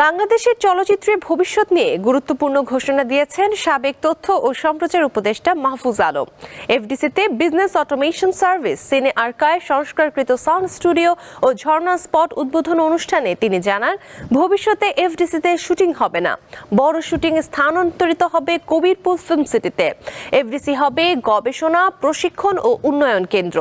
বাংলাদেশের চলচ্চিত্রের ভবিষ্যৎ নিয়ে গুরুত্বপূর্ণ ঘোষণা দিয়েছেন সাবেক তথ্য ও সম্প্রচার উপদেষ্টা মাহফুজ আলম। এফডিসিতে বিজনেস অটোমেশন সার্ভিস, সিনে আর্কাইভ, সংস্কারকৃত সাউন্ড স্টুডিও ও ঝর্ণা স্পট উদ্বোধন অনুষ্ঠানে তিনি জানান, ভবিষ্যতে এফডিসিতে শুটিং হবে না, বড় শুটিং স্থানান্তরিত হবে কবিরপুর ফিল্ম সিটিতে। এফডিসি হবে গবেষণা, প্রশিক্ষণ ও উন্নয়ন কেন্দ্র।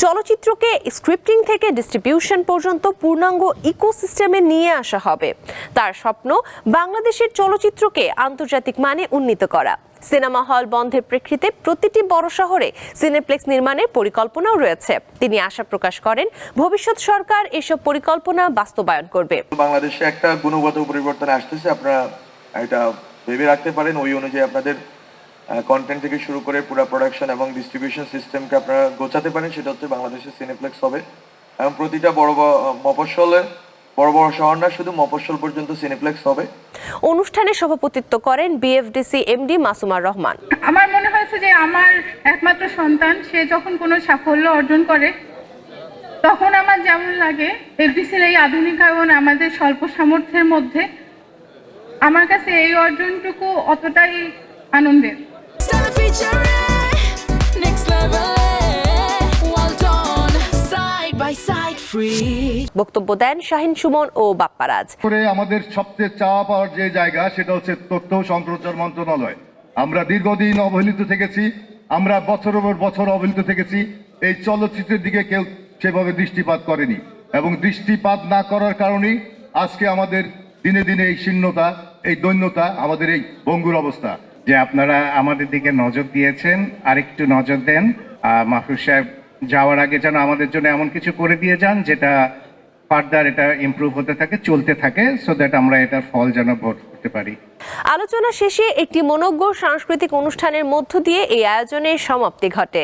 চলচ্চিত্রকে স্ক্রিপ্টিং থেকে ডিস্ট্রিবিউশন পর্যন্ত পূর্ণাঙ্গ ইকোসিস্টেমে নিয়ে আসা হবে। তার স্বপ্ন, বাংলাদেশের চলচ্চিত্রকে আন্তর্জাতিক মানে উন্নীত করা। সিনেমা হল বন্ধের প্রেক্ষিতে প্রতিটি বড় শহরে সিনেপ্লেক্স নির্মাণের পরিকল্পনাও রয়েছে। তিনি আশা প্রকাশ করেন, ভবিষ্যৎ সরকার এসব পরিকল্পনা বাস্তবায়ন করবে। বাংলাদেশে একটা গুণগত পরিবর্তন আসতেছে, আপনারা এটা ভেবে রাখতে পারেন। ওই অনুযায়ী আপনাদের কন্টেন্ট থেকে শুরু করে পুরো প্রোডাকশন এবং ডিস্ট্রিবিউশন সিস্টেমকে আপনারা গোছাতে পারেন। সেটা হচ্ছে বাংলাদেশের সিনেপ্লেক্স হবে এবং প্রতিটা বড় মফস্বলে, বড় বড় শহর না, শুধু মফস্বল পর্যন্ত সিনেপ্লেক্স হবে। অনুষ্ঠানে সভাপতিত্ব করেন বিএফডিসি এমডি মাসুমার রহমান। আমার মনে হয়েছে যে আমার একমাত্র সন্তান, সে যখন কোনো সাফল্য অর্জন করে তখন আমার যেমন লাগে, এফডিসির এই আধুনিকায়ন আমাদের স্বল্প সামর্থ্যের মধ্যে আমার কাছে এই অর্জনটুকু অতটাই আনন্দের। বক্তব্য দেন শাহিন সুমন ও বাপ্পারাজ। আমাদের সবচেয়ে চাওয়া পাওয়ার যে জায়গা, সেটা হচ্ছে তথ্য ও সম্প্রচার মন্ত্রণালয়। আমরা দীর্ঘদিন অবহেলিত থেকেছি, আমরা বছরের পর বছর অবহেলিত থেকেছি। এই চলচ্চিত্রের দিকে কেউ সেভাবে দৃষ্টিপাত করেনি এবং দৃষ্টিপাত না করার কারণেই আজকে আমাদের দিনে দিনে এই শীর্ণতা, এই দৈন্যতা, আমাদের এই ভঙ্গুর অবস্থা। যে আপনারা আমাদের দিকে নজর দিয়েছেন, আরেকটু নজর দেন। মাহফুজ সাহেব যাওয়ার আগে যেন আমাদের জন্য এমন কিছু করে দিয়ে যান যেটা ফার্দার এটা ইমপ্রুভ হতে থাকে, চলতে থাকে, সো দ্যাট আমরা এটার ফল যেন ভোগ করতে পারি। আলোচনা শেষে একটি মনোজ্ঞ সাংস্কৃতিক অনুষ্ঠানের মধ্য দিয়ে এই আয়োজনের সমাপ্তি ঘটে।